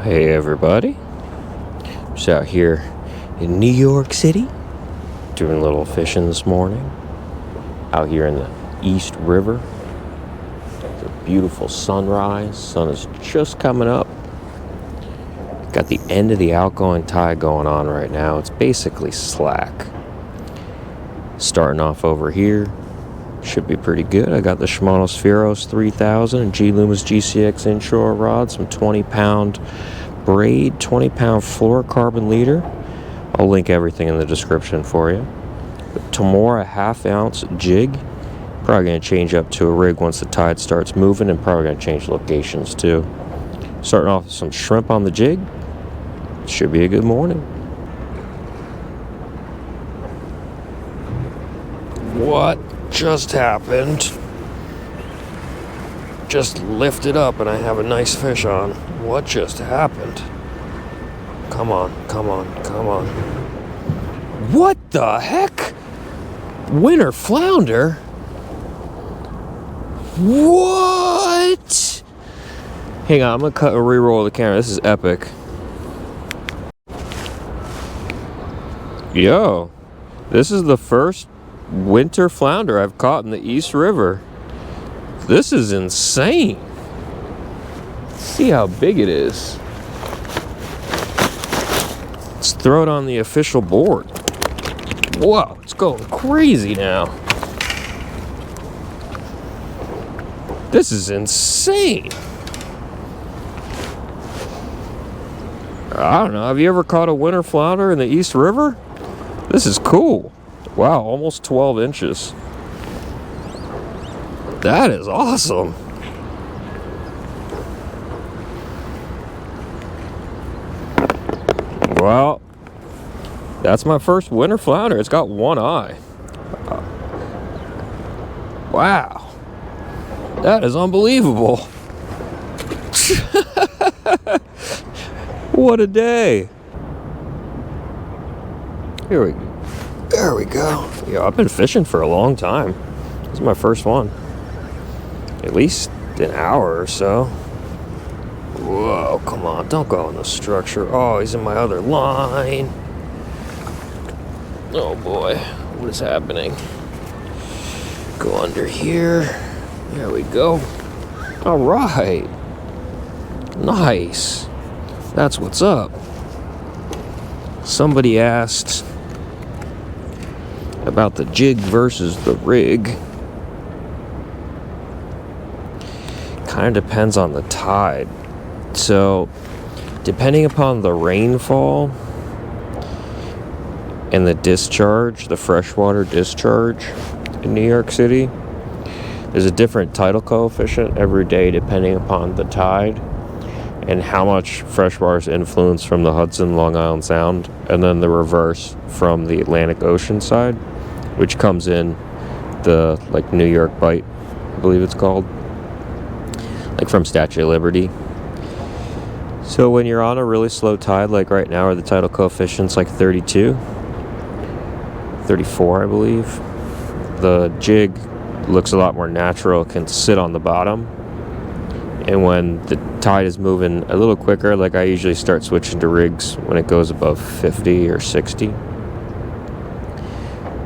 Hey everybody, just out here in New York City doing a little fishing this morning out here in the East River. It's a beautiful sunrise. Sun is just coming up. Got the end of the outgoing tide going on right now. It's basically slack. Starting off over here, should be pretty good. I got the Shimano Spheros 3000 and G Loomis GCX inshore rod, some 20-pound braid, 20-pound fluorocarbon leader. I'll link everything in the description for you. The Tamora half-ounce jig. Probably going to change up to a rig once the tide starts moving, and probably going to change locations too. Starting off with some shrimp on the jig. Should be a good morning. What just happened? Just lifted up and I have a nice fish on. What just happened? Come on, come on, come on. What the heck? Winter Flounder? What? Hang on, I'm gonna cut a re-roll of the camera. This is epic. Yo, this is the first winter flounder I've caught in the East River. This is insane. See how big it is. Let's throw it on the official board. Whoa, it's going crazy now. This is insane. I don't know, have you ever caught a winter flounder in the East River? This is cool. Wow, almost 12 inches. That is awesome. Well, that's my first winter flounder. It's got one eye. Wow. That is unbelievable. What a day. There we go. Yeah, I've been fishing for a long time. This is my first one. At least an hour or so. Whoa, come on. Don't go in the structure. Oh, he's in my other line. Oh boy. What is happening? Go under here. There we go. All right. Nice. That's what's up. Somebody asked about the jig versus the rig. Kind of depends on the tide. So, depending upon the rainfall and the discharge, the freshwater discharge in New York City, there's a different tidal coefficient every day depending upon the tide and how much freshwater is influenced from the Hudson, Long Island Sound, and then the reverse from the Atlantic Ocean side, which comes in the New York Bight, I believe it's called, like from Statue of Liberty. So when you're on a really slow tide, like right now, where the tidal coefficient's like 32, 34, I believe, the jig looks a lot more natural. It can sit on the bottom. And when the tide is moving a little quicker, like I usually start switching to rigs when it goes above 50 or 60.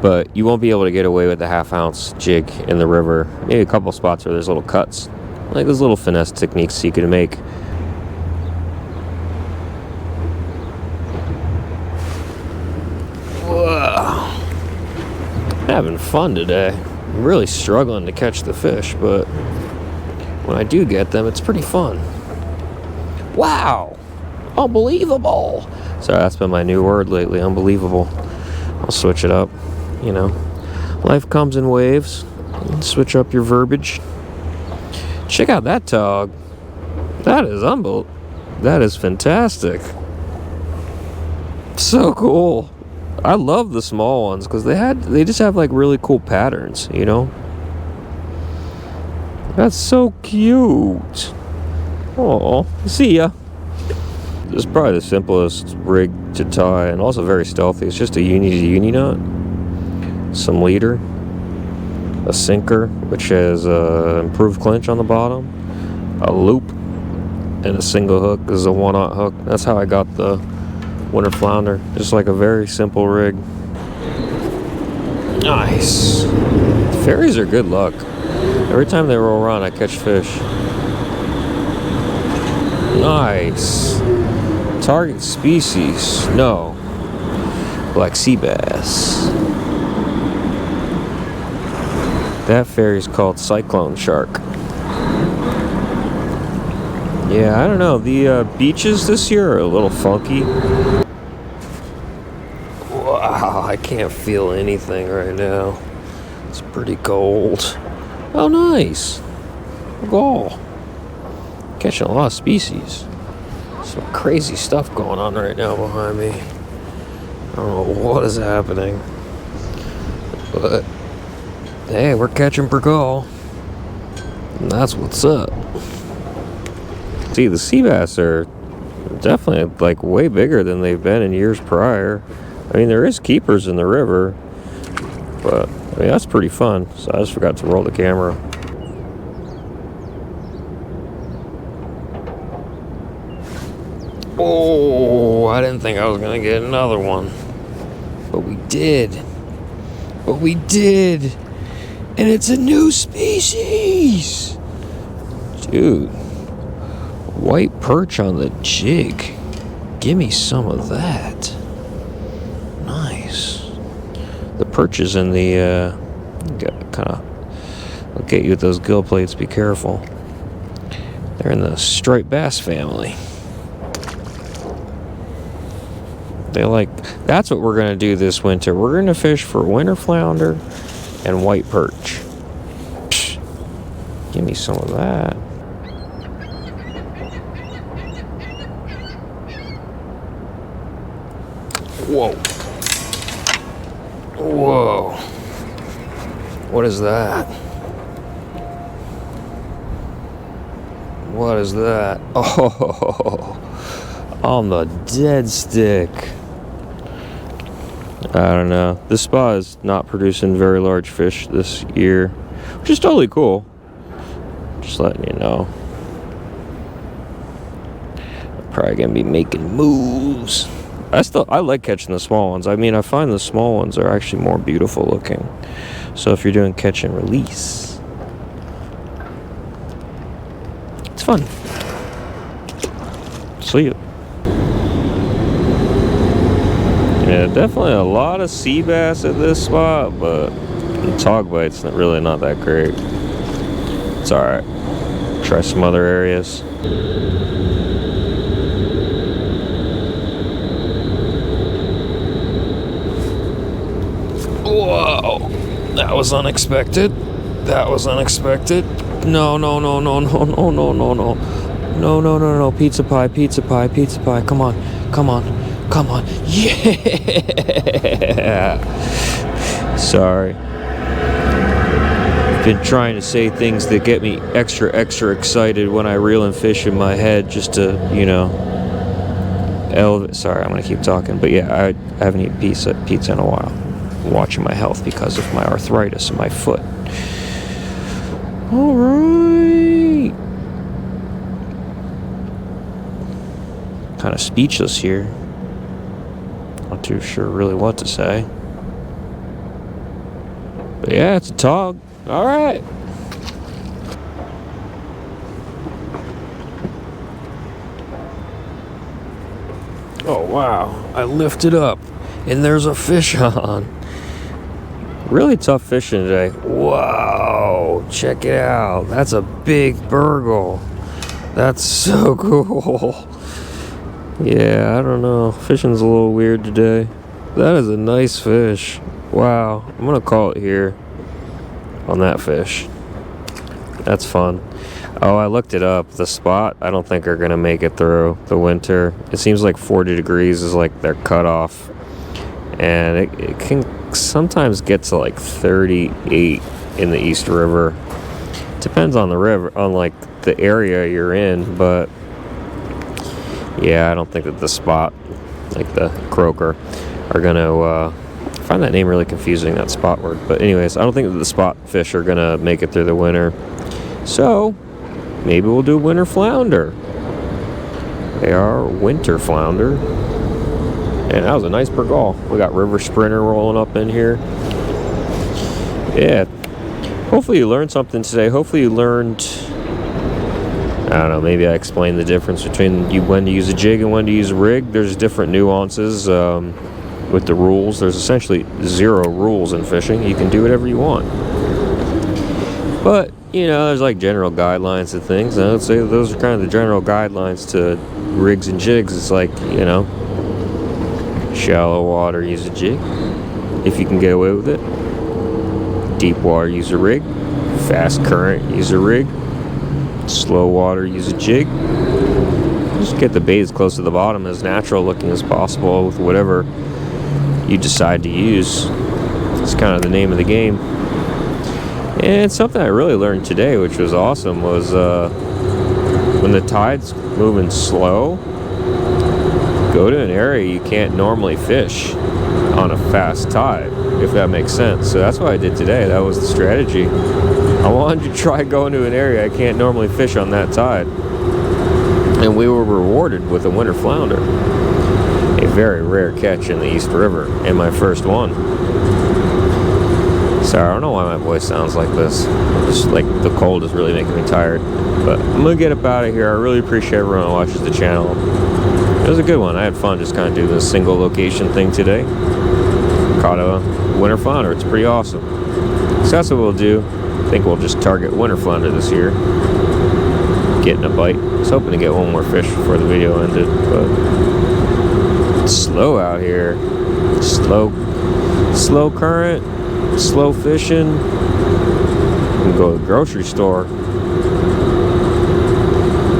But you won't be able to get away with the half-ounce jig in the river. Maybe a couple spots where there's little cuts. Like those little finesse techniques you can make. Whoa. Having fun today. I'm really struggling to catch the fish, but when I do get them, it's pretty fun. Wow! Unbelievable! So that's been my new word lately, unbelievable. I'll switch it up, you know. Life comes in waves. Switch up your verbiage. Check out that tog. That is that is fantastic. So cool. I love the small ones because they just have like really cool patterns, you know. That's so cute. Oh, see ya. This is probably the simplest rig to tie and also very stealthy. It's just a uni knot, some leader, a sinker, which has improved clinch on the bottom, a loop, and a single hook. This is a 1/0 hook. That's how I got the Winter Flounder. Just like a very simple rig. Nice. Ferries are good luck. Every time they roll around, I catch fish. Nice. Target species. No. Black sea bass. That ferry's called Cyclone Shark. Yeah, I don't know. The beaches this year are a little funky. Wow, I can't feel anything right now. It's pretty cold. Oh, nice. Gull. Catching a lot of species. Some crazy stuff going on right now behind me. I don't know what is happening. But, hey, we're catching per gull. And that's what's up. See, the sea bass are definitely like way bigger than they've been in years prior. I mean, there is keepers in the river, but I mean, that's pretty fun. So I just forgot to roll the camera. Oh, I didn't think I was gonna get another one, but we did. And it's a new species, dude. White perch on the jig. Give me some of that. Nice. The perch is in the I'll get you with those gill plates. Be careful. They're in the striped bass family. That's what we're gonna do this winter. We're gonna fish for winter flounder and white perch. Psh, give me some of that. Whoa. Whoa. What is that? What is that? Oh, on the dead stick. I don't know. This spot is not producing very large fish this year, which is totally cool. Just letting you know. I'm probably gonna be making moves. I like catching the small ones. I mean, I find the small ones are actually more beautiful looking. So if you're doing catch and release, it's fun. See you. Yeah, definitely a lot of sea bass at this spot, but the tog bite's really not that great. It's alright. Try some other areas. Whoa, that was unexpected. No. No. Pizza pie. Come on. Yeah. Sorry. I've been trying to say things that get me extra excited when I reel and fish in my head, just to, elevate. Sorry, I'm gonna keep talking. But yeah, I haven't eaten pizza in a while. I'm watching my health because of my arthritis in my foot. All right. Kind of speechless here. Not too sure really what to say. But yeah, it's a tog. All right. Oh, wow. I lift it up, and there's a fish on. Really tough fishing today. Wow. Check it out. That's a big burgle. That's so cool. Yeah, I don't know. Fishing's a little weird today. That is a nice fish. Wow. I'm going to call it here on that fish. That's fun. Oh, I looked it up. The spot, I don't think are going to make it through the winter. It seems like 40 degrees is like their cutoff. And it can sometimes get to like 38 in the East River. Depends on the river, on like the area you're in, but yeah, I don't think that the spot, like the croaker, are gonna I find that name really confusing, that spot word. But anyways, I don't think that the spot fish are gonna make it through the winter. So maybe we'll do winter flounder. They are Winter Flounder. And that was a nice bergall. We got River Sprinter rolling up in here. Yeah. Hopefully you learned something today. Hopefully you learned, I don't know, maybe I explained the difference between when to use a jig and when to use a rig. There's different nuances with the rules. There's essentially 0 rules in fishing. You can do whatever you want. But, you know, there's like general guidelines to things. And I would say those are kind of the general guidelines to rigs and jigs. It's like, you know, shallow water, use a jig if you can get away with it. Deep water, use a rig. Fast current, use a rig. Slow water, use a jig. Just get the bait as close to the bottom, as natural looking as possible with whatever you decide to use. It's kind of the name of the game. And something I really learned today, which was awesome, was when the tide's moving slow, go to an area you can't normally fish on a fast tide, if that makes sense. So that's what I did today. That was the strategy. I wanted to try going to an area I can't normally fish on that tide. And we were rewarded with a Winter Flounder. A very rare catch in the East River, and my first one. Sorry, I don't know why my voice sounds like this. Just like the cold is really making me tired. But I'm gonna get up out of here. I really appreciate everyone who watches the channel. It was a good one. I had fun just kind of doing this single location thing today. Caught a Winter Flounder. It's pretty awesome. So that's what we'll do. I think we'll just target Winter Flounder this year. Getting a bite. I was hoping to get one more fish before the video ended, but it's slow out here. Slow current, slow fishing. We can go to the grocery store.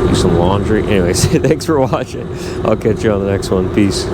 Do some laundry. Anyways, thanks for watching. I'll catch you on the next one. Peace.